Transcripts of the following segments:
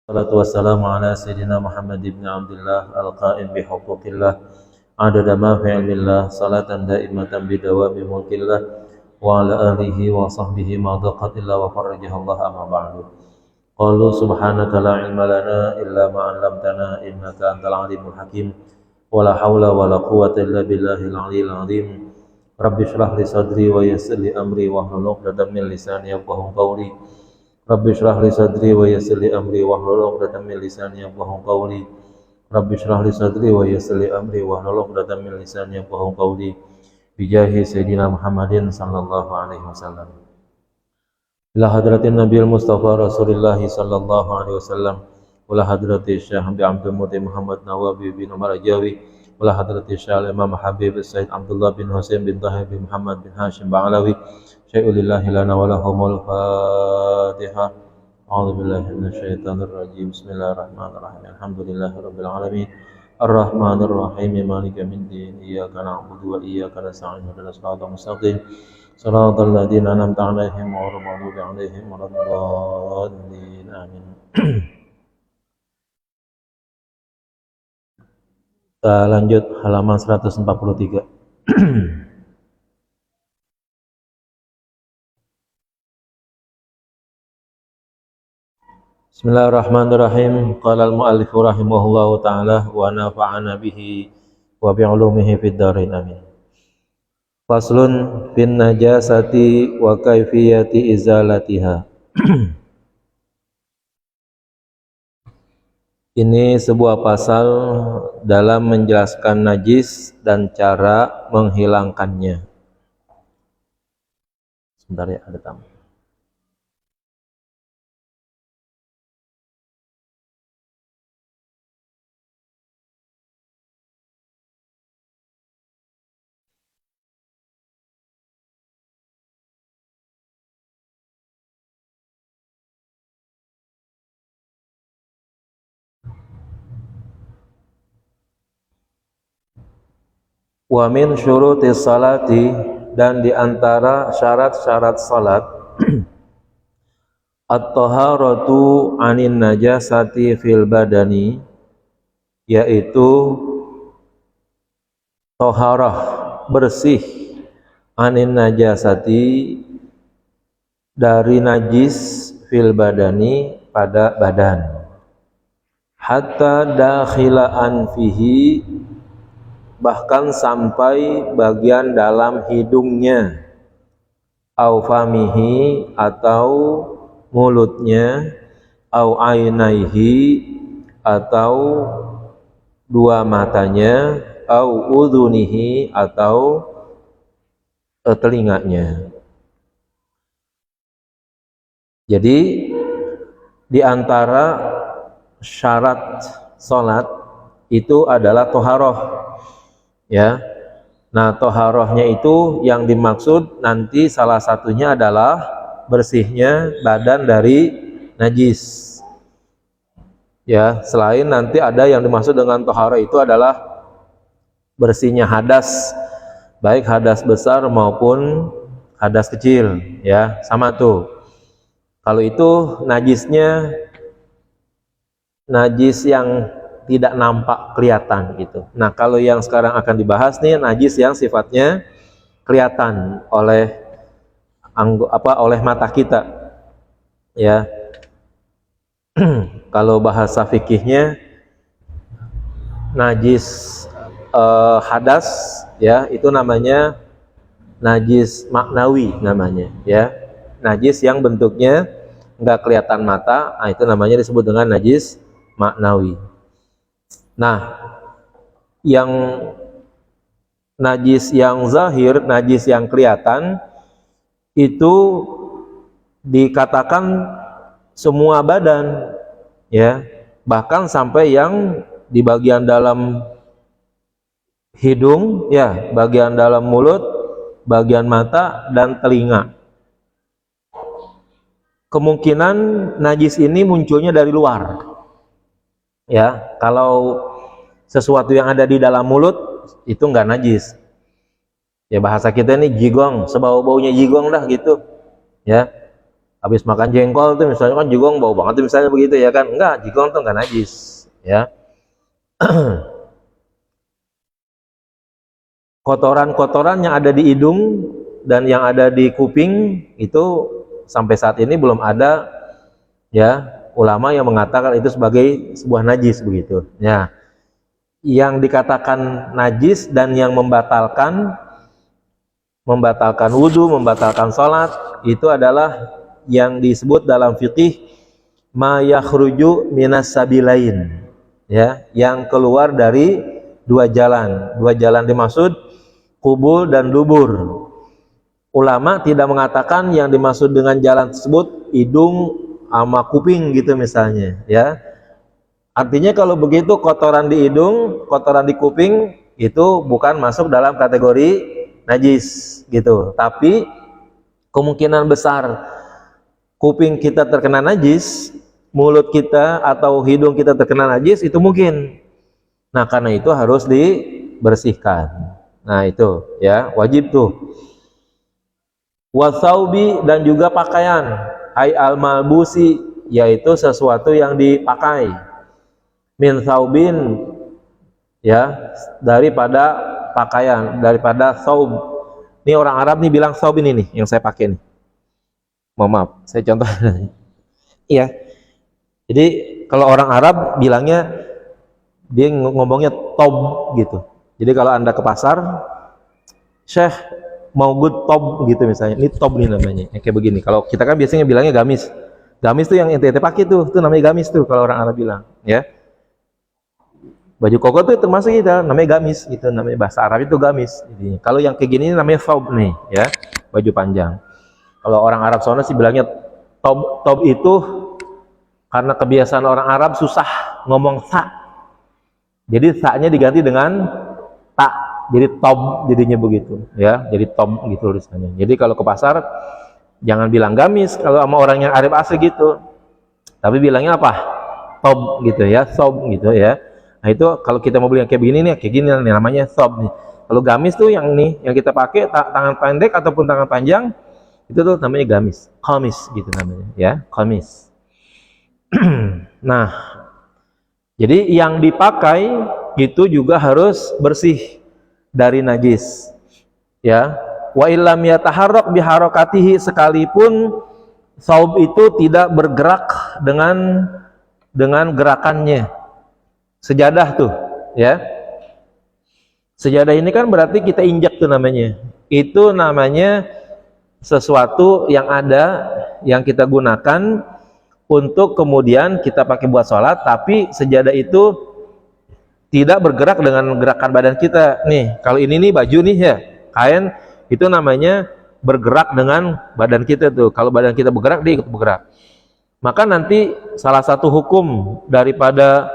Salatu wassalamu ala sayyidina Muhammad ibn Abdullah al-qa'im bihuquqillah adada ma fi ilmillah salatan daimatan bidawami mulkillah wa ala alihi wa sahbihi ma daqatillah wa farrajahallah amma ba'du. Qalu subhanaka la ilma lana illa ma 'allamtana innaka antal alimul hakim wa la haula wa la quwwata illa billahil aliyyil azim. Rabbi shrah li sadri wa yassir li amri wa hlul 'uqdatam min lisani yafqahu qawli. Rabbi shrah li sadri wa yassir li amri wahlul 'uqdatam min lisani yafqahu qawli. Rabbi shrah li sadri wa yassir li amri wahlul 'uqdatam min lisani yafqahu qawli. Bijahi sayyidina Muhammadin sallallahu alaihi wasallam. Ila hadratin Nabiyil Mustafa Rasulillah sallallahu alaihi wasallam. Ila hadrati Syekh Abdul Muti Muhammad Nawawi bin Umar Ajawi. Ila hadrati Syekh Imam Habib Said Abdullah bin Husain bin Tahir bin Muhammad bin Hashim Ba'alawi. Syai'ulillahi lana wa lahumul Fatihah. A'udzu billahi minasyaitonir rajim. Bismillahirrahmanirrahim. Alhamdulillahi rabbil alamin. Arrahmanir rahim. Maliki yaumiddin. Iyyaka na'budu wa iyyaka nasta'in. Ihdinas siratal mustaqim. Shiratal ladzina an'amta 'alaihim ghairil maghdubi 'alaihim waladdallin. Amin. Kita lanjut halaman 143. Bismillahirrahmanirrahim. Qala al-mu'allif rahimahullahu ta'ala wa nafa'ana bihi wa bi'ulumihi fid dharain amin. Faslun fin najasati wa kaifiyati izalatiha. Ini sebuah pasal dalam menjelaskan najis dan cara menghilangkannya. Sebentar ya, ada tamu. Wa min syurutis salati, dan diantara syarat-syarat salat at-taharatu anin najasati fil badani, yaitu taharah, bersih, anin najasati, dari najis, fil badani, pada badan, hatta dakhila anfihi, bahkan sampai bagian dalam hidungnya, au famihi, atau mulutnya, au ainaihi, atau dua matanya, au udhunihi, atau telinganya. Jadi di antara syarat salat itu adalah toharoh, ya. Nah, toharohnya itu yang dimaksud nanti salah satunya adalah bersihnya badan dari najis, ya. Selain nanti ada yang dimaksud dengan toharoh itu adalah bersihnya hadas, baik hadas besar maupun hadas kecil, ya, sama tuh. Kalau itu najisnya najis yang tidak nampak kelihatan gitu. Nah, kalau yang sekarang akan dibahas nih najis yang sifatnya kelihatan oleh oleh mata kita, ya. Kalau bahasa fikihnya najis hadas, ya, itu namanya najis maknawi namanya, ya. Najis yang bentuknya enggak kelihatan mata, nah itu namanya disebut dengan najis maknawi. Nah, yang najis yang zahir, najis yang kelihatan, itu dikatakan semua badan, ya, bahkan sampai yang di bagian dalam hidung, ya, bagian dalam mulut, bagian mata, dan telinga. Kemungkinan najis ini munculnya dari luar, ya. Kalau sesuatu yang ada di dalam mulut itu enggak najis, ya, bahasa kita ini jigong, sebau-baunya jigong dah gitu, ya. Habis makan jengkol tuh misalnya kan jigong bau banget tuh misalnya begitu ya kan. Enggak, jigong tuh enggak najis ya. Kotoran-kotoran yang ada di hidung dan yang ada di kuping itu sampai saat ini belum ada ya ulama yang mengatakan itu sebagai sebuah najis begitu. Ya, yang dikatakan najis dan yang membatalkan wudhu, membatalkan sholat itu adalah yang disebut dalam fikih ma yakhruju minas sabilain, ya, yang keluar dari dua jalan. Dua jalan dimaksud kubul dan dubur. Ulama tidak mengatakan yang dimaksud dengan jalan tersebut hidung sama kuping gitu misalnya, ya. Artinya kalau begitu kotoran di hidung, kotoran di kuping itu bukan masuk dalam kategori najis gitu. Tapi kemungkinan besar kuping kita terkena najis, mulut kita atau hidung kita terkena najis itu mungkin. Nah, karena itu harus dibersihkan. Nah, itu ya, wajib tuh. Wasaubi dan juga pakaian, ai al-malbusi, yaitu sesuatu yang dipakai. Min saubin, ya, daripada pakaian, daripada saub. Ini orang Arab nih bilang saub ini nih yang saya pakai nih. Mohon maaf, saya contoh. Iya. Jadi kalau orang Arab bilangnya dia ngomongnya tob gitu. Jadi kalau Anda ke pasar, Syekh mau good tob gitu misalnya. Ini tob nih namanya. Yang kayak begini. Kalau kita kan biasanya bilangnya gamis. Gamis tuh yang ente pakai tuh, itu namanya gamis tuh kalau orang Arab bilang, ya. Baju koko tuh termasuk kita, namanya gamis gitu, namanya bahasa Arab itu gamis. Jadi, kalau yang kayak gini namanya thawb nih, ya, baju panjang. Kalau orang Arab sana sih bilangnya tob. Tob itu karena kebiasaan orang Arab susah ngomong sa. Jadi sa-nya diganti dengan ta. Jadi tob jadinya begitu, ya. Jadi tob gitu tulisannya. Jadi kalau ke pasar jangan bilang gamis kalau sama orang yang Arab asli gitu. Tapi bilangnya apa? Tob gitu ya, sob gitu ya. Nah itu kalau kita mau beli yang kayak begini nih, kayak gini nih namanya sob nih. Kalau gamis tuh yang nih, yang kita pakai tangan pendek ataupun tangan panjang, itu tuh namanya gamis, kamis gitu namanya, ya, kamis. Nah, jadi yang dipakai itu juga harus bersih dari najis, ya. Wa illam yataharrak biharakatihi, sekalipun saub itu tidak bergerak dengan gerakannya. Sejadah tuh, ya. Sejadah ini kan berarti kita injak tuh namanya. Itu namanya sesuatu yang ada, yang kita gunakan untuk kemudian kita pakai buat sholat, tapi sejadah itu tidak bergerak dengan gerakan badan kita. Nih, kalau ini nih baju nih ya, kain, itu namanya bergerak dengan badan kita tuh. Kalau badan kita bergerak, dia ikut bergerak. Maka nanti salah satu hukum daripada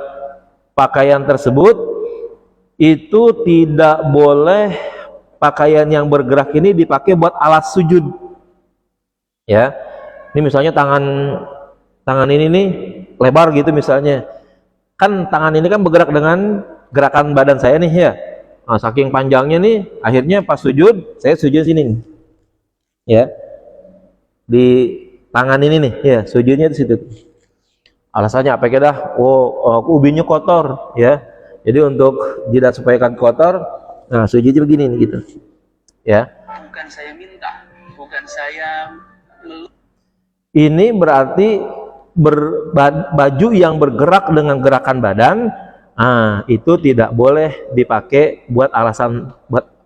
pakaian tersebut itu tidak boleh pakaian yang bergerak ini dipakai buat alat sujud, ya. Ini misalnya tangan ini nih lebar gitu misalnya, kan tangan ini kan bergerak dengan gerakan badan saya nih ya. Nah, saking panjangnya nih, akhirnya pas sujud saya sujud sini nih, ya, di tangan ini nih ya, sujudnya di situ. Alasannya apa dah? Ubinya kotor, ya. Jadi untuk tidak supaya kan kotor, nah sujudnya begini nih gitu, ya. Bukan saya minta, bukan saya ini berarti baju yang bergerak dengan gerakan badan, itu tidak boleh dipakai buat alasan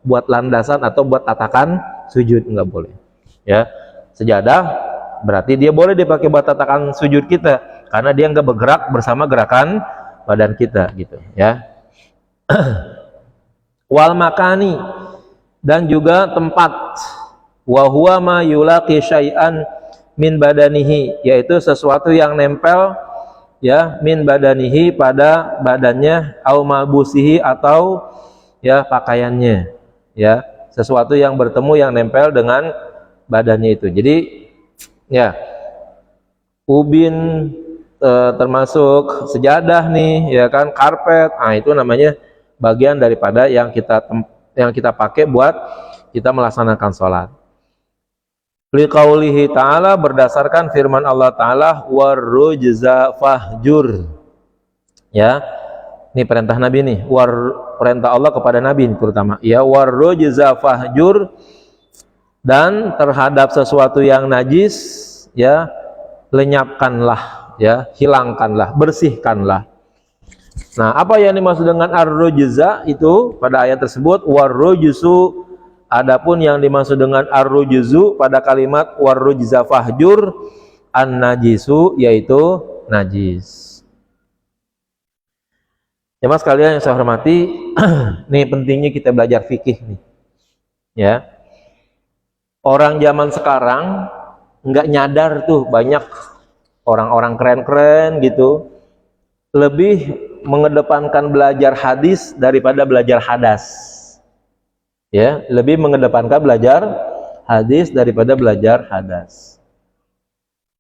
buat landasan atau buat tatakan sujud, nggak boleh, ya. Sejadah berarti dia boleh dipakai buat tatakan sujud kita karena dia nggak bergerak bersama gerakan badan kita gitu, ya. Wal makani, dan juga tempat. Wa huwa ma yulaqi syai'an min badanihi, yaitu sesuatu yang nempel, ya, min badanihi pada badannya, au malbusihi, atau ya pakaiannya, ya, sesuatu yang bertemu yang nempel dengan badannya itu. Jadi ya, ubin termasuk sejadah nih, ya kan, karpet, itu namanya bagian daripada yang kita pakai buat kita melaksanakan sholat. Liqaulihi ta'ala, berdasarkan firman Allah Ta'ala, warrujza fahjur. Ya, ini perintah Nabi nih, perintah Allah kepada Nabi terutama. Ya, warrujza fahjur, dan terhadap sesuatu yang najis, ya, lenyapkanlah, ya, hilangkanlah, bersihkanlah. Nah, apa yang dimaksud dengan ar-rujza itu pada ayat tersebut? Warrujzu, adapun yang dimaksud dengan ar-rujzu pada kalimat warrujza fahjur, an-najisu, yaitu najis. Jemaah sekalian yang saya hormati, nih pentingnya kita belajar fikih nih. Ya. Orang zaman sekarang nggak nyadar tuh, banyak orang-orang keren-keren gitu lebih mengedepankan belajar hadis daripada belajar hadas. Ya, lebih mengedepankan belajar hadis daripada belajar hadas.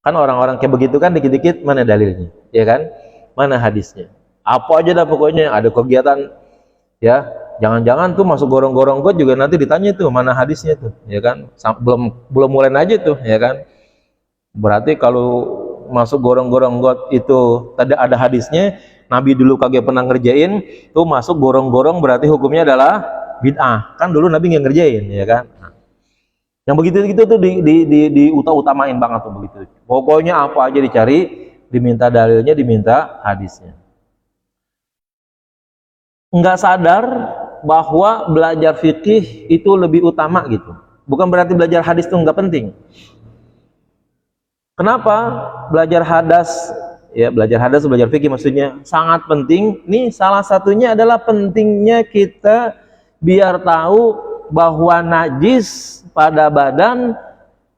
Kan orang-orang kayak begitu kan dikit-dikit mana dalilnya, ya kan? Mana hadisnya? Apa aja dah pokoknya ada kegiatan, ya. Jangan-jangan tuh masuk gorong-gorong got juga nanti ditanya tuh mana hadisnya tuh, ya kan? Belum mulai aja tuh, ya kan? Berarti kalau masuk gorong-gorong got itu tadi ada hadisnya, Nabi dulu kagak pernah ngerjain, tuh masuk gorong-gorong berarti hukumnya adalah bid'ah. Kan dulu Nabi nggak ngerjain, ya kan? Yang begitu-gitu tuh diutamain banget tuh begitu. Pokoknya apa aja dicari, diminta dalilnya, diminta hadisnya. Nggak sadar bahwa belajar fikih itu lebih utama gitu. Bukan berarti belajar hadis itu nggak penting. Kenapa belajar hadas, ya belajar fikih maksudnya sangat penting. Nih salah satunya adalah pentingnya kita biar tahu bahwa najis pada badan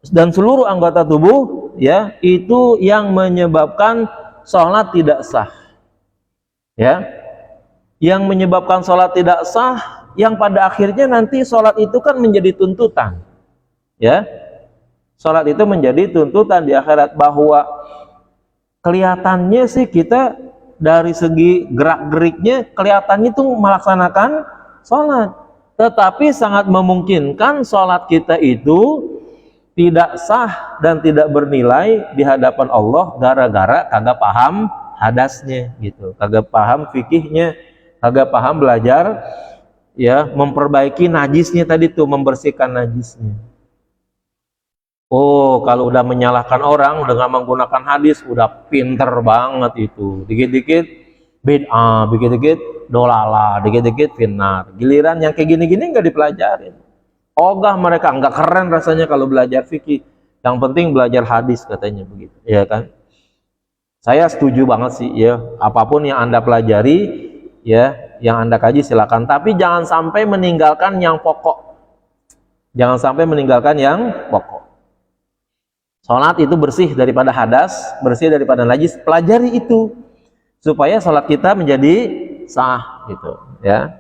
dan seluruh anggota tubuh, ya, itu yang menyebabkan sholat tidak sah. Ya, yang menyebabkan sholat tidak sah, yang pada akhirnya nanti sholat itu kan menjadi tuntutan. Ya. Sholat itu menjadi tuntutan di akhirat, bahwa kelihatannya sih kita dari segi gerak-geriknya kelihatannya itu melaksanakan sholat, tetapi sangat memungkinkan sholat kita itu tidak sah dan tidak bernilai di hadapan Allah gara-gara kagak paham hadasnya gitu, kagak paham fikihnya, kagak paham belajar, ya, memperbaiki najisnya tadi tuh, membersihkan najisnya. Oh, kalau udah menyalahkan orang dengan menggunakan hadis, udah pinter banget itu. Dikit-dikit bid'ah, dikit-dikit dolala, dikit-dikit finnar. Giliran yang kayak gini-gini nggak dipelajarin. Ogah mereka, nggak keren rasanya kalau belajar fikih. Yang penting belajar hadis katanya begitu, ya kan? Saya setuju banget sih, ya. Apapun yang Anda pelajari, ya, yang Anda kaji silakan. Tapi jangan sampai meninggalkan yang pokok. Jangan sampai meninggalkan yang pokok. Sholat itu bersih daripada hadas, bersih daripada najis, pelajari itu supaya sholat kita menjadi sah gitu, ya.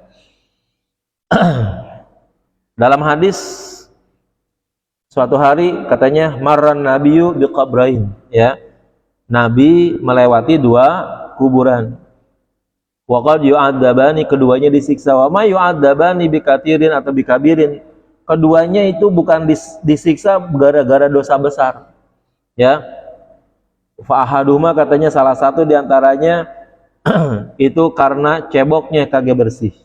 Dalam hadis suatu hari katanya marran nabiyyu biqabrain, ya. Nabi melewati 2 kuburan. Wa qad yu'adzabani, keduanya disiksa. Wa ma yu'adzabani bikatirin atau bikabirin. Keduanya itu bukan disiksa gara-gara dosa besar. Ya, fa'ahaduma katanya salah satu diantaranya itu karena ceboknya kagak bersih,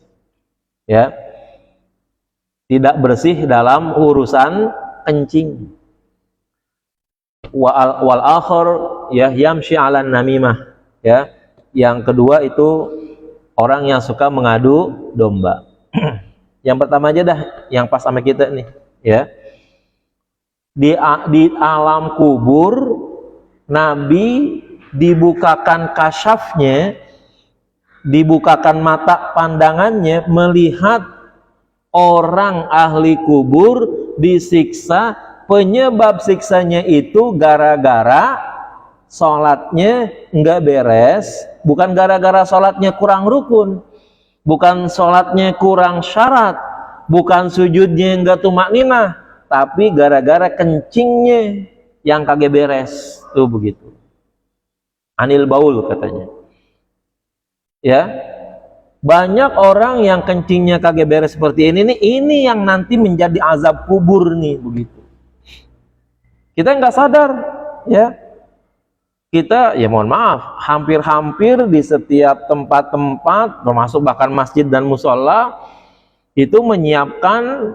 ya, tidak bersih dalam urusan kencing. Wal akhir, ya, yamshi 'alan namimah, ya, yang kedua itu orang yang suka mengadu domba. Yang pertama aja dah, yang pas sama kita nih, ya. Di alam kubur Nabi dibukakan kasyafnya, dibukakan mata pandangannya melihat orang ahli kubur disiksa. Penyebab siksanya itu gara-gara sholatnya nggak beres, bukan gara-gara sholatnya kurang rukun, bukan sholatnya kurang syarat, bukan sujudnya nggak tumakninah, tapi gara-gara kencingnya yang kagak beres tuh begitu. Anil baul katanya. Ya, banyak orang yang kencingnya kagak beres seperti ini nih, ini yang nanti menjadi azab kubur nih begitu. Kita nggak sadar, ya. Kita, ya mohon maaf, hampir-hampir di setiap tempat-tempat, termasuk bahkan masjid dan musola, itu menyiapkan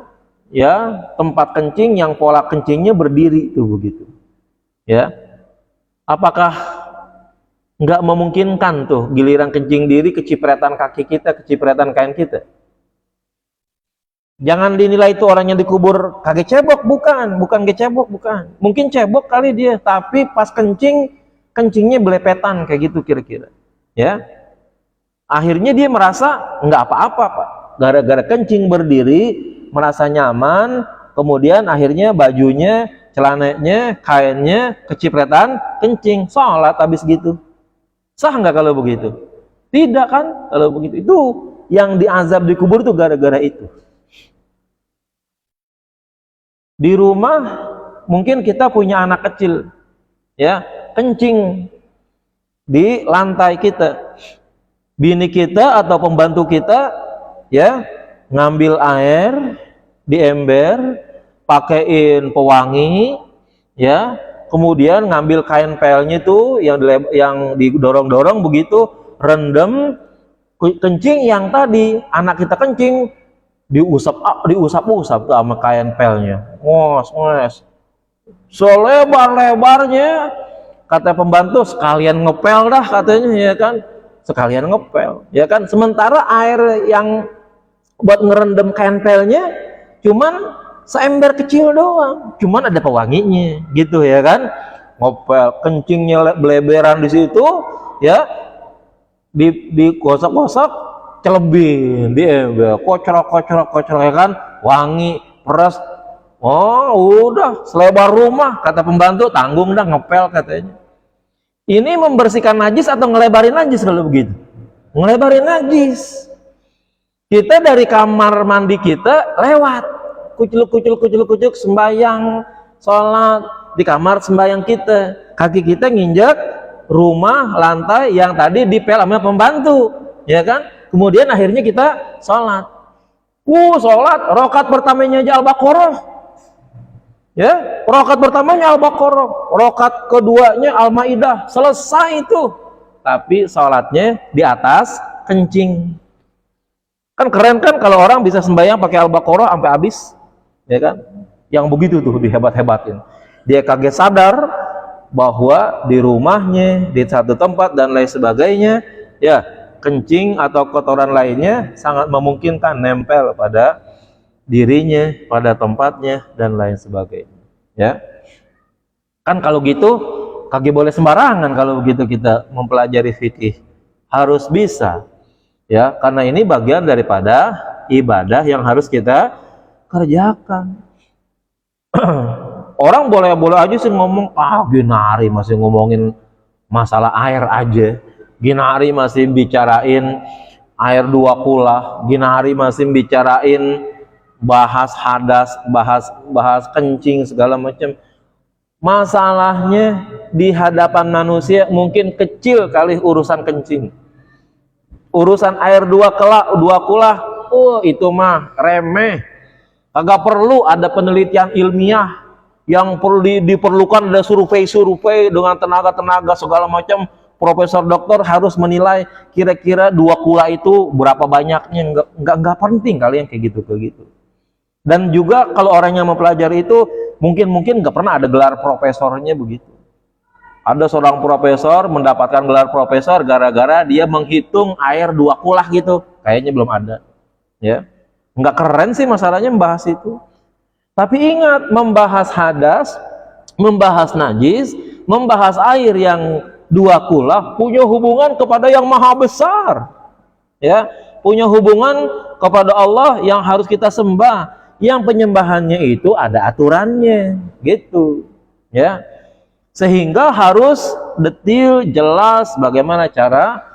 ya tempat kencing yang pola kencingnya berdiri tuh begitu. Ya, apakah nggak memungkinkan tuh giliran kencing diri kecipretan kaki kita, kecipretan kain kita? Jangan dinilai itu orang yang dikubur kagak cebok, bukan kecebok, bukan. Mungkin cebok kali dia, tapi pas kencingnya belepetan kayak gitu kira-kira. Ya. Akhirnya dia merasa nggak apa-apa, Pak. Gara-gara kencing berdiri, merasa nyaman, kemudian akhirnya bajunya, celananya, kainnya kecipretan kencing, sholat habis gitu. Sah nggak kalau begitu? Tidak kan kalau begitu. Itu yang diazab di kubur itu gara-gara itu. Di rumah mungkin kita punya anak kecil, ya, kencing di lantai kita. Bini kita atau pembantu kita, ya, ngambil air di ember, pakein pewangi, ya, kemudian ngambil kain pelnya itu yang didorong-dorong begitu, rendem kencing yang tadi anak kita kencing, diusap tuh sama kain pelnya, ngos selebar-lebarnya. Kata pembantu, sekalian ngepel dah katanya, ya kan, sekalian ngepel, ya kan. Sementara air yang buat ngerendam kain pelnya cuman seember kecil doang, cuman ada pewanginya gitu, ya kan. Ngepel, kencingnya beleberan di situ, ya, digosok-gosok, celebin di ember, kocrok ya kan, wangi, peres. Oh, udah selebar rumah, kata pembantu, tanggung dah ngepel katanya. Ini membersihkan najis atau ngelebarin najis kalau begitu? Ngelebarin najis. Kita dari kamar mandi kita lewat, kucuk sembayang, sholat di kamar sembayang kita, kaki kita nginjak rumah lantai yang tadi dipel sama pembantu, ya kan? Kemudian akhirnya kita sholat. Sholat, rokat pertamanya aja Al-Baqarah. Ya, rokat pertamanya Al-Baqarah, rokat keduanya Al-Maidah, selesai itu. Tapi sholatnya di atas kencing. Kan keren kan kalau orang bisa sembahyang pakai Al-Baqarah sampai habis, ya kan? Yang begitu tuh dihebat-hebatin. Dia kaget sadar bahwa di rumahnya, di satu tempat dan lain sebagainya, ya, kencing atau kotoran lainnya sangat memungkinkan nempel pada dirinya, pada tempatnya dan lain sebagainya, ya. Kan kalau gitu kagak boleh sembarangan kalau begitu kita mempelajari fikih. Harus bisa, ya, karena ini bagian daripada ibadah yang harus kita kerjakan. Orang boleh-boleh aja sih ngomong, Ginari masih ngomongin masalah air aja, Ginari masih bicarain air 2 kula, Ginari masih bicarain bahas hadas, bahas kencing segala macam. Masalahnya di hadapan manusia mungkin kecil kali urusan kencing. Urusan air 2 kula, itu mah remeh. Kagak perlu ada penelitian ilmiah, yang perlu diperlukan ada survei dengan tenaga segala macam. Profesor doktor harus menilai kira-kira 2 kula itu berapa banyaknya. Enggak penting kali yang kayak gitu. Dan juga kalau orang yang mempelajari itu mungkin nggak pernah ada gelar profesornya begitu. Ada seorang profesor mendapatkan gelar profesor gara-gara dia menghitung air 2 kulah gitu. Kayaknya belum ada, ya. Nggak keren sih masalahnya membahas itu. Tapi ingat, membahas hadas, membahas najis, membahas air yang 2 kulah punya hubungan kepada yang maha besar, ya, punya hubungan kepada Allah yang harus kita sembah. Yang penyembahannya itu ada aturannya, gitu, ya. Sehingga harus detil, jelas bagaimana cara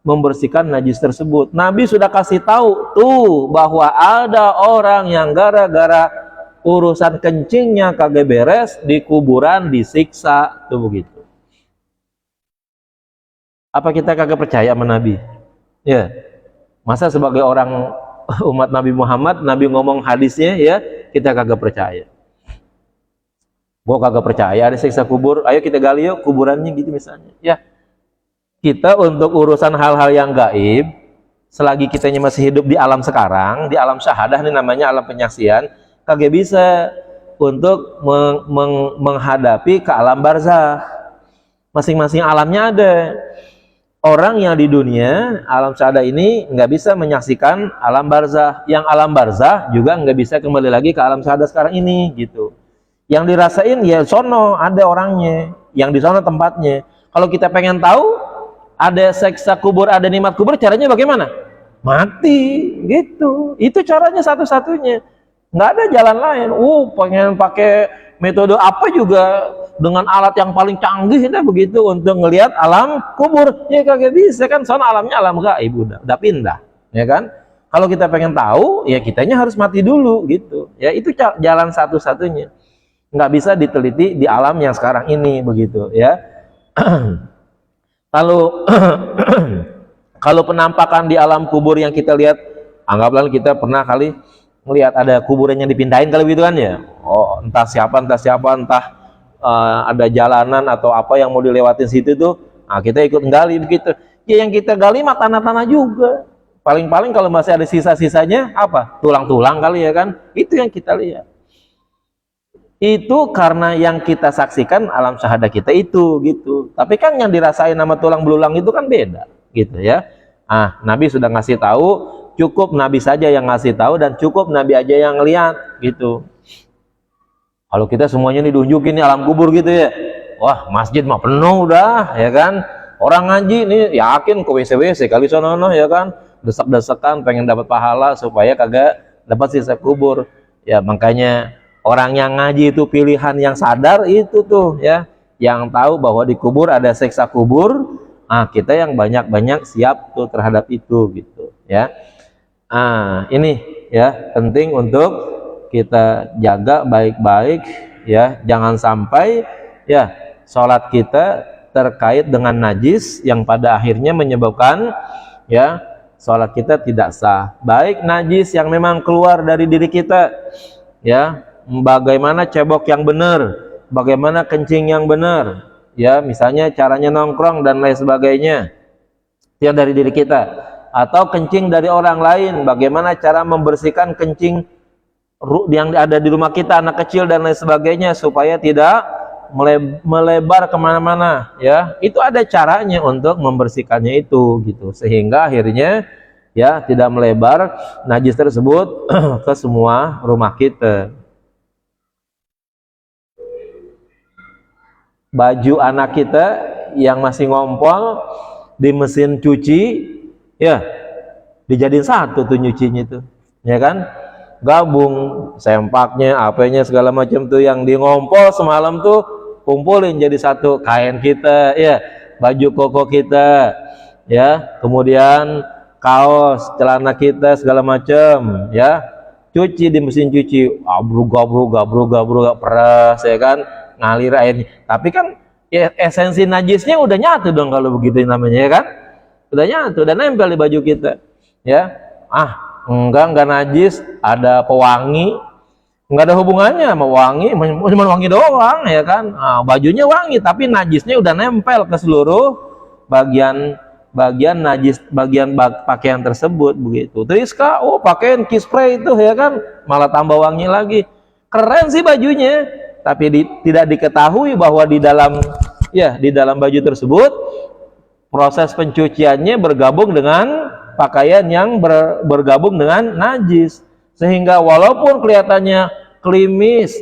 membersihkan najis tersebut. Nabi sudah kasih tahu tuh bahwa ada orang yang gara-gara urusan kencingnya kagak beres di kuburan disiksa, tuh begitu. Apa kita kagak percaya sama Nabi? Ya, masa sebagai orang umat Nabi Muhammad, Nabi ngomong hadisnya, ya, kita kagak percaya. Gua kagak percaya ada siksa kubur, ayo kita gali yuk kuburannya gitu misalnya. Ya, kita untuk urusan hal-hal yang gaib, selagi kitanya masih hidup di alam sekarang, di alam syahadah nih namanya alam penyaksian, kagak bisa untuk menghadapi ke alam barzah. Masing-masing alamnya ada. Orang yang di dunia alam syahadah ini nggak bisa menyaksikan alam barzah. Yang alam barzah juga nggak bisa kembali lagi ke alam syahadah sekarang ini gitu. Yang dirasain ya sono ada orangnya, yang di sono tempatnya. Kalau kita pengen tahu ada siksa kubur, ada nikmat kubur, caranya bagaimana? Mati gitu. Itu caranya satu-satunya. Nggak ada jalan lain. Pengen pakai metode apa juga dengan alat yang paling canggih itu begitu untuk ngelihat alam kubur. Ya kagak bisa kan, sono alamnya alam gaib udah pindah, ya kan? Kalau kita pengen tahu, ya kitanya harus mati dulu gitu. Ya itu jalan satu-satunya. Nggak bisa diteliti di alam yang sekarang ini begitu, ya. Kalau kalau penampakan di alam kubur yang kita lihat, anggaplah kita pernah kali melihat ada kuburan yang dipindahin kalau gitu kan ya. Entah siapa, entah ada jalanan atau apa yang mau dilewatin situ tuh. Nah, kita ikut gali begitu. Ya yang kita gali mah tanah-tanah juga. Paling-paling kalau masih ada sisa-sisanya apa? Tulang-tulang kali ya kan. Itu yang kita lihat. Itu karena yang kita saksikan alam syahadah kita itu gitu. Tapi kan yang dirasain nama tulang belulang itu kan beda gitu ya. Nabi sudah ngasih tahu, cukup Nabi saja yang ngasih tahu dan cukup Nabi aja yang lihat gitu. Kalau kita semuanya nih diunjukin nih alam kubur gitu ya. Wah, masjid mah penuh udah ya kan. Orang ngaji nih yakin ke WC kali sono ya kan. Desak-desakan pengen dapat pahala supaya kagak dapat sisa kubur. Ya makanya orang yang ngaji itu pilihan yang sadar itu tuh ya, yang tahu bahwa di kubur ada siksa kubur. Kita yang banyak-banyak siap tuh terhadap itu gitu ya. Ini ya penting untuk kita jaga baik-baik ya, jangan sampai ya sholat kita terkait dengan najis yang pada akhirnya menyebabkan ya sholat kita tidak sah. Baik najis yang memang keluar dari diri kita ya, bagaimana cebok yang benar, bagaimana kencing yang benar, ya misalnya caranya nongkrong dan lain sebagainya, yang dari diri kita, atau kencing dari orang lain, bagaimana cara membersihkan kencing yang ada di rumah kita, anak kecil dan lain sebagainya, supaya tidak melebar kemana-mana, ya itu ada caranya untuk membersihkannya itu, gitu, sehingga akhirnya ya tidak melebar najis tersebut ke semua rumah kita. Baju anak kita yang masih ngompol di mesin cuci ya dijadiin satu tuh nyucinya tuh ya kan, gabung sempaknya apanya segala macam tuh yang di ngompol semalam tuh kumpulin jadi satu, kain kita ya, baju koko kita ya, kemudian kaos celana kita segala macam ya, cuci di mesin cuci, gabruk peras ya kan, ngalir airnya. Tapi kan ya, esensi najisnya udah nyatu dong kalau begitu namanya ya kan, udah nyatu dan nempel di baju kita ya. Enggak najis, ada pewangi, enggak ada hubungannya sama wangi, cuma wangi doang ya kan. Bajunya wangi tapi najisnya udah nempel ke seluruh bagian najis, bagian pakaian tersebut begitu. Terus pakaian key spray itu ya kan, malah tambah wangi lagi. Keren sih bajunya, tapi tidak diketahui bahwa di dalam baju tersebut proses pencuciannya bergabung dengan pakaian yang bergabung dengan najis, sehingga walaupun kelihatannya klimis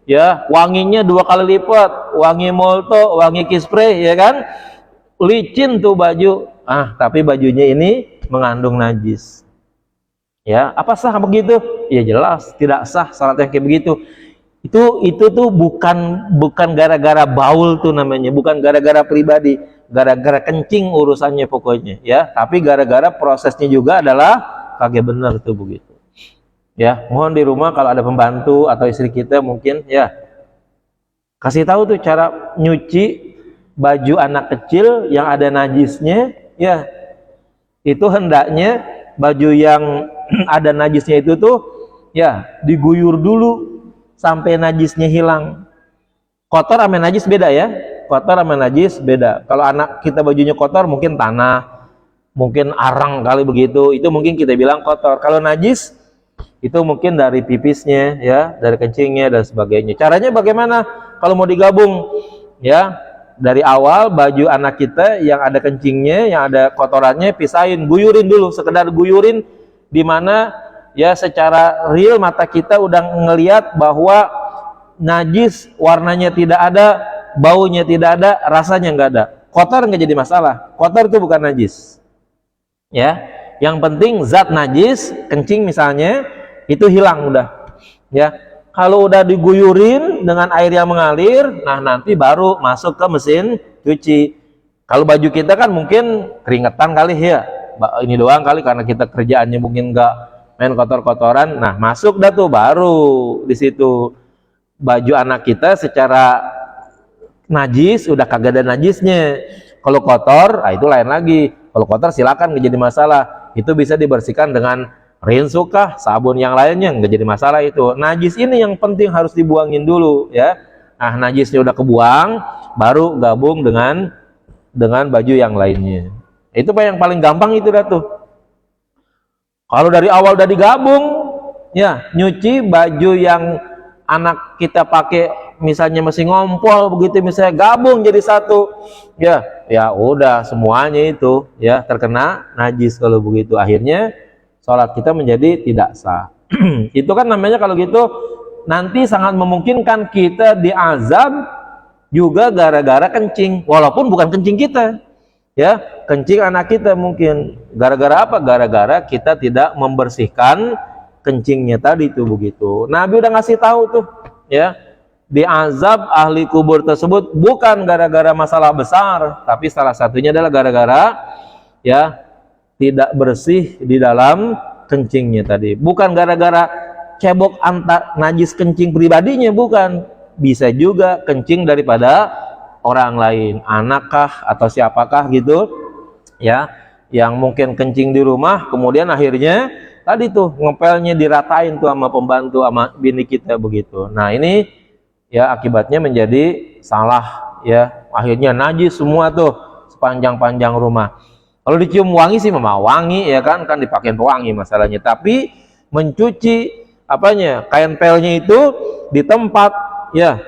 ya, wanginya 2 kali lipat, wangi molto, wangi key spray ya kan, licin tuh baju, tapi bajunya ini mengandung najis ya. Apa sah begitu? Ya jelas tidak sah salat yang kayak begitu. Itu tuh bukan gara-gara baul tuh namanya, bukan gara-gara pribadi, gara-gara kencing urusannya pokoknya ya, tapi gara-gara prosesnya juga adalah kagak benar tuh begitu ya. Mohon di rumah kalau ada pembantu atau istri kita mungkin ya kasih tahu tuh cara nyuci baju anak kecil yang ada najisnya ya. Itu hendaknya baju yang ada najisnya itu tuh ya diguyur dulu sampai najisnya hilang Kotor sama najis beda ya. Kotor sama najis beda. Kalau anak kita bajunya kotor mungkin tanah, mungkin arang kali begitu, itu mungkin kita bilang kotor. Kalau najis itu mungkin dari pipisnya ya, dari kencingnya dan sebagainya. Caranya bagaimana? Kalau mau digabung ya, dari awal baju anak kita yang ada kencingnya, yang ada kotorannya pisahin, guyurin dulu, sekedar guyurin, di mana ya secara real mata kita udah ngelihat bahwa najis, warnanya tidak ada, baunya tidak ada, rasanya nggak ada. Kotor nggak jadi masalah. Kotor itu bukan najis. Ya, yang penting zat najis, kencing misalnya, itu hilang udah. Ya, kalau udah diguyurin dengan air yang mengalir, nah nanti baru masuk ke mesin cuci. Kalau baju kita kan mungkin keringetan kali ya, ini doang kali karena kita kerjaannya mungkin nggak main kotor-kotoran. Nah masuk dah tuh baru di situ baju anak kita secara najis udah kagak ada najisnya. Kalau kotor, itu lain lagi. Kalau kotor silakan, nggak jadi masalah. Itu bisa dibersihkan dengan rinso kah, sabun yang lainnya, nggak jadi masalah itu. Najis ini yang penting harus dibuangin dulu ya. Nah najisnya udah kebuang, baru gabung dengan baju yang lainnya. Itu yang paling gampang itu dah tuh. Kalau dari awal udah digabung, ya nyuci baju yang anak kita pakai, misalnya masih ngompol begitu, misalnya gabung jadi satu, ya udah semuanya itu ya terkena najis. Kalau begitu akhirnya sholat kita menjadi tidak sah. Itu kan namanya kalau gitu nanti sangat memungkinkan kita diazab juga gara-gara kencing, walaupun bukan kencing kita ya, kencing anak kita mungkin. Gara-gara apa? Gara-gara kita tidak membersihkan kencingnya tadi itu begitu. Nabi udah ngasih tahu tuh ya, diazab ahli kubur tersebut bukan gara-gara masalah besar, tapi salah satunya adalah gara-gara ya tidak bersih di dalam kencingnya tadi. Bukan gara-gara cebok antar najis kencing pribadinya, bukan. Bisa juga kencing daripada orang lain, anakkah atau siapakah gitu ya, yang mungkin kencing di rumah kemudian akhirnya tadi tuh ngepelnya diratain tuh sama pembantu, sama bini kita begitu. Nah ini ya akibatnya menjadi salah ya, akhirnya najis semua tuh sepanjang-panjang rumah. Kalau dicium wangi sih memang wangi ya kan dipakein pewangi masalahnya, tapi mencuci apanya, kain pelnya itu di tempat ya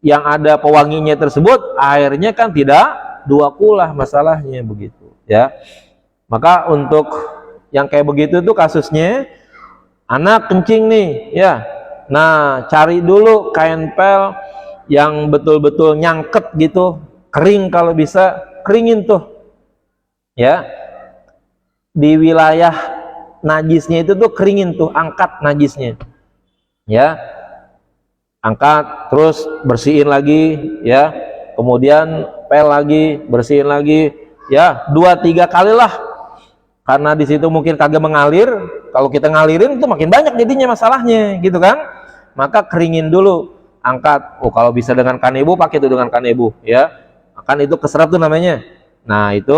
yang ada pewanginya tersebut, airnya kan tidak dua kulah masalahnya begitu ya. Maka untuk yang kayak begitu tuh kasusnya, anak kencing nih ya, nah cari dulu kain pel yang betul-betul nyangket gitu, kering, kalau bisa keringin tuh ya, di wilayah najisnya itu tuh keringin tuh, angkat najisnya ya, angkat terus bersihin lagi ya, kemudian pel lagi, bersihin lagi ya, 2-3 kali lah, karena di situ mungkin kagak mengalir. Kalau kita ngalirin itu makin banyak jadinya masalahnya gitu kan. Maka keringin dulu, angkat. Kalau bisa dengan kanebo, pakai itu dengan kanebo ya, kan itu keserap tuh namanya. Nah itu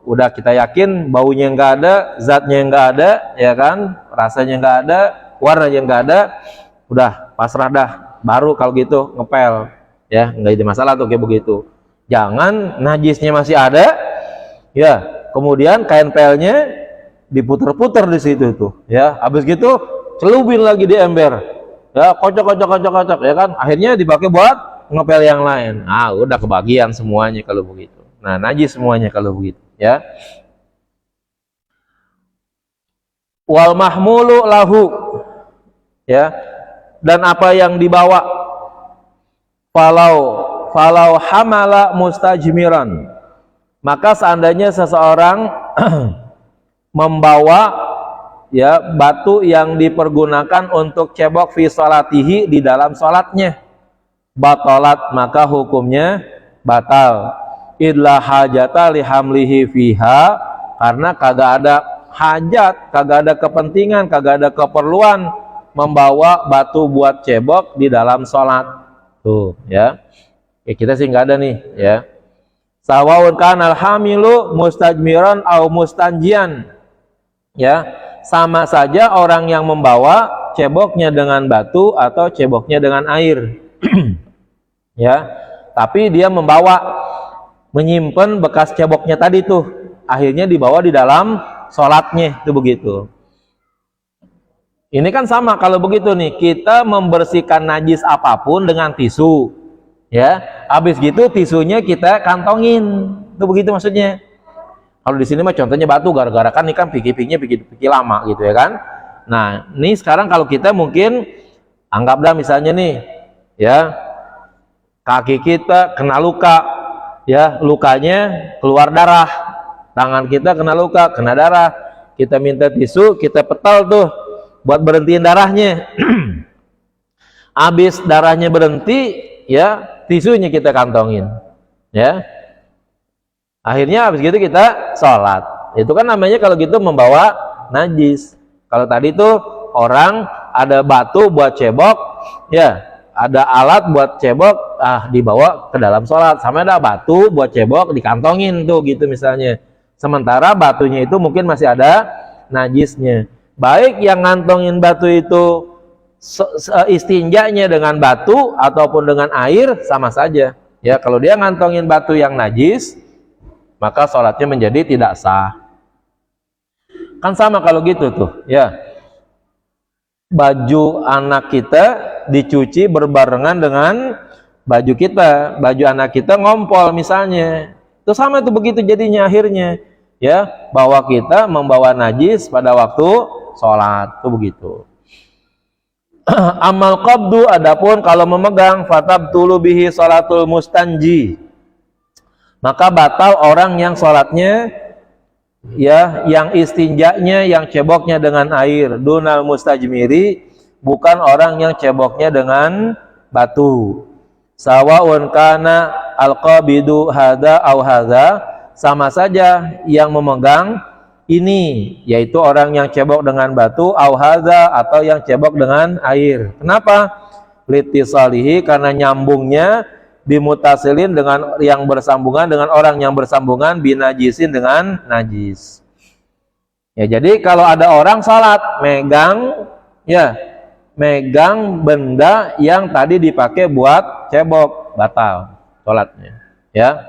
udah kita yakin baunya nggak ada, zatnya nggak ada ya kan, rasanya nggak ada, warnanya nggak ada, udah pasrah dah. Baru kalau gitu ngepel ya, nggak jadi masalah tuh kayak begitu. Jangan najisnya masih ada ya, kemudian kain pelnya diputer-puter di situ tuh ya, habis gitu celupin lagi di ember ya, kocok ya kan, akhirnya dipakai buat ngepel yang lain. Nah udah kebagian semuanya kalau begitu. Nah najis semuanya kalau begitu ya. Wal mahmulu lahu ya, dan apa yang dibawa, falau hamala mustajmiran, maka seandainya seseorang membawa ya batu yang dipergunakan untuk cebok fi sholatihi, di dalam sholatnya, batalat, maka hukumnya batal. Idla hajata lihamlihi fiha, karena kagak ada hajat, kagak ada kepentingan, kagak ada keperluan membawa batu buat cebok di dalam sholat tuh ya. Kita sih nggak ada nih ya. Sawaun kanal hamilu mustajmiran au mustanjian ya, sama saja orang yang membawa ceboknya dengan batu atau ceboknya dengan air. ya. Tapi dia menyimpan bekas ceboknya tadi tuh, akhirnya dibawa di dalam sholatnya, itu begitu. Ini kan sama kalau begitu nih, kita membersihkan najis apapun dengan tisu, ya. Habis gitu tisunya kita kantongin, itu begitu maksudnya. Kalau di sini mah contohnya batu, gara-gara kan ini kan pikir-pikirnya pikir lama gitu ya kan. Nah, ini sekarang kalau kita mungkin anggaplah misalnya nih, ya, kaki kita kena luka, ya, lukanya keluar darah, tangan kita kena luka, kena darah, kita minta tisu, kita petal tuh buat berhentiin darahnya. Habis darahnya berhenti, ya, tisunya kita kantongin, ya. Akhirnya habis gitu kita sholat. Itu kan namanya kalau gitu membawa najis. Kalau tadi tuh orang ada batu buat cebok, ya, ada alat buat cebok, dibawa ke dalam sholat. Sama ada batu buat cebok dikantongin tuh gitu misalnya. Sementara batunya itu mungkin masih ada najisnya. Baik yang ngantongin batu itu istinjanya dengan batu ataupun dengan air sama saja. Ya, kalau dia ngantongin batu yang najis, maka sholatnya menjadi tidak sah. Kan sama kalau gitu tuh, ya. Baju anak kita dicuci berbarengan dengan baju kita, baju anak kita ngompol misalnya. Itu sama tuh begitu jadinya akhirnya, ya, bahwa kita membawa najis pada waktu sholat, tuh begitu. Amal qabdu, adapun kalau memegang, fatabtulu bihi sholatul mustanji, maka batal orang yang sholatnya, ya, yang istinjanya, yang ceboknya dengan air, dunal mustajmiri, bukan orang yang ceboknya dengan batu. Sawaun kana alqabidu hada au hada, sama saja yang memegang ini, yaitu orang yang cebok dengan batu, au hada, atau yang cebok dengan air. Kenapa? Litisalihi, karena nyambungnya, bimutasilin, dengan yang bersambungan, dengan orang yang bersambungan, binajisin, dengan najis. Ya, jadi kalau ada orang salat megang, ya, megang benda yang tadi dipakai buat cebok, batal salatnya, ya.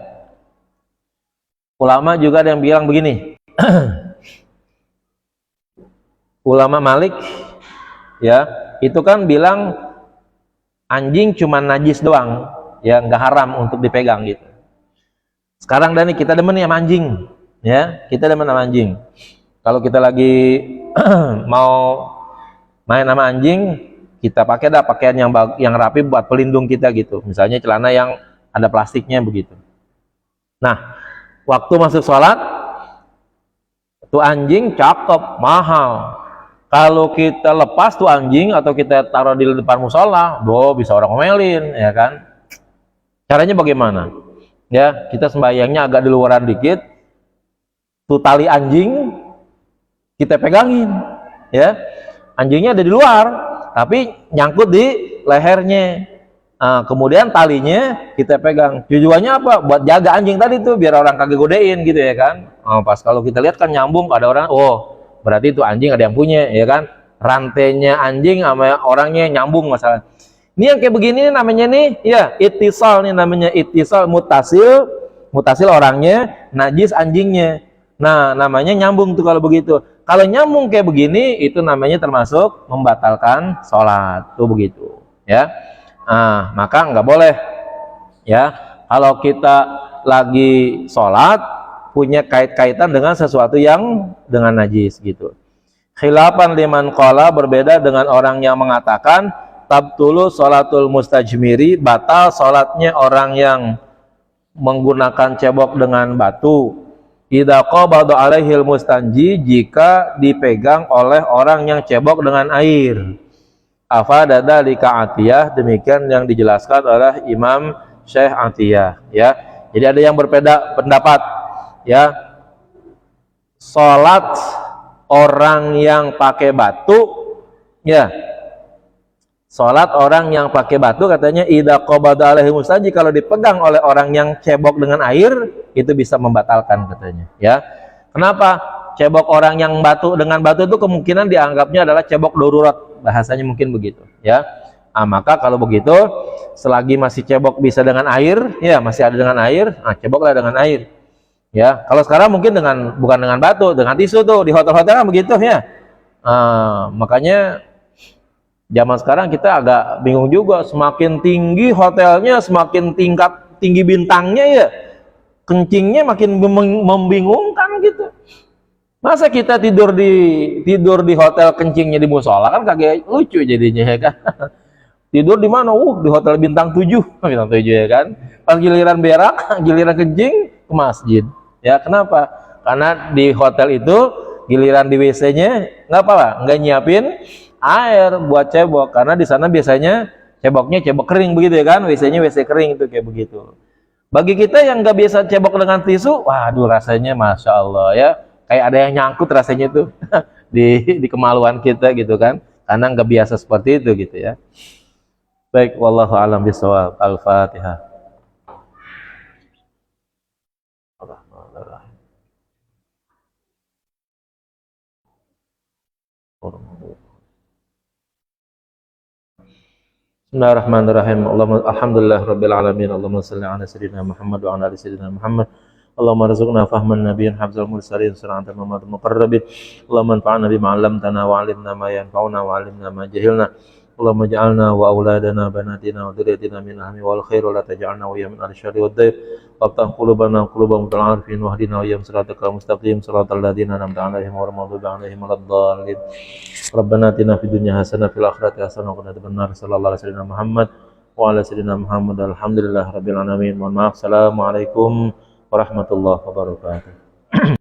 Ulama juga ada yang bilang begini. Ulama Malik, ya, itu kan bilang anjing cuma najis doang, ya, nggak haram untuk dipegang gitu. Sekarang Dani, kita demen sama anjing, ya, kita demen sama anjing. Kalau kita lagi mau main sama anjing, kita pakai dah pakaian yang rapi buat pelindung kita gitu. Misalnya celana yang ada plastiknya begitu. Nah, waktu masuk sholat, tuh anjing cakep, mahal. Kalau kita lepas tuh anjing atau kita taruh di depan musola, bisa orang ngomelin, ya kan? Caranya bagaimana? Ya, kita sembahyangnya agak di luaran dikit, tuh tali anjing kita pegangin, ya. Anjingnya ada di luar, tapi nyangkut di lehernya. Kemudian talinya kita pegang. Tujuannya apa? Buat jaga anjing tadi tuh, biar orang kagak godein gitu ya kan. Pas kalau kita lihat kan nyambung, ada orang, berarti itu anjing ada yang punya, ya kan. Rantainya anjing sama orangnya nyambung masalah. Ini yang kayak begini namanya nih, ya, ittisal nih namanya, ittisal mutasil. Mutasil orangnya, najis anjingnya. Nah, namanya nyambung tuh kalau begitu. Kalau nyambung kayak begini, itu namanya termasuk membatalkan sholat, tuh begitu, ya. Maka nggak boleh, ya, kalau kita lagi sholat punya kait-kaitan dengan sesuatu yang dengan najis gitu. Khilafan liman qala, berbeda dengan orang yang mengatakan tabtulu sholatul mustajmiri, batal sholatnya orang yang menggunakan cebok dengan batu. Idza qabada alaihil mustanji, jika dipegang oleh orang yang cebok dengan air. Afada dzalika Atiyah, demikian yang dijelaskan oleh Imam Syekh Atiyah, ya. Jadi ada yang berbeda pendapat, ya. Salat orang yang pakai batu, ya. Salat orang yang pakai batu katanya idza qabada alaihi mustanji, kalau dipegang oleh orang yang cebok dengan air itu bisa membatalkan katanya, ya. Kenapa? Cebok orang yang batu dengan batu itu kemungkinan dianggapnya adalah cebok darurat, bahasanya mungkin begitu, ya. Maka kalau begitu selagi masih cebok bisa dengan air, ya masih ada dengan air, nah ceboklah dengan air. Ya, kalau sekarang mungkin bukan dengan batu, dengan tisu tuh di hotel-hotel kan begitu ya. Makanya zaman sekarang kita agak bingung juga, semakin tinggi hotelnya, semakin tinggi bintangnya ya, kencingnya makin membingungkan gitu. Masa kita tidur di hotel kencingnya di musola, kan kagak lucu jadinya ya kan. Tidur di mana? Di hotel bintang 7, bintang 7 ya kan. Pas giliran berak, giliran kencing ke masjid. Ya, kenapa? Karena di hotel itu giliran di WC-nya nggak apa-apa, nggak nyiapin air buat cebok, karena di sana biasanya ceboknya cebok kering begitu ya kan, WC-nya WC kering itu kayak begitu. Bagi kita yang nggak biasa cebok dengan tisu, waduh rasanya masya Allah ya, kayak ada yang nyangkut rasanya itu di kemaluan kita gitu kan, karena nggak biasa seperti itu gitu ya. Baik, wallahu a'lam bishawab. Al-Fatihah. Bismillahirrahmanirrahim. Alhamdulillah rabbil alamin. Allahumma shalli ala sayyidina Muhammad wa ala ali sayyidina Muhammad. Allahumma arzuqna fahman nabiyyin hafzal mursalin suratan Muhammad muqarrabin. Allahumma anfa'na bima 'allamtana wa 'allimna ma yanfa'una wa 'allimna ma jahilna. Allahumma ja'alna wa auladana banatina wa dzurriyyatina min ahli wal khair wa la taj'alna wa min al-syarri wad dair. Waftah qulubana qulubal muta'arifin wahdina wa yam siratal mustaqim siratal ladzina an'amta 'alaihim ghairil maghdubi 'alaihim waladdallin. Rabbana atina fid dunya hasanah fil akhirati hasanah wa qina adzabannar. Sallallahu alaihi wasallam Muhammad wa ala sayyidina Muhammad. Alhamdulillah rabbil alamin. Mohon maaf. Assalamualaikum warahmatullahi wabarakatuh.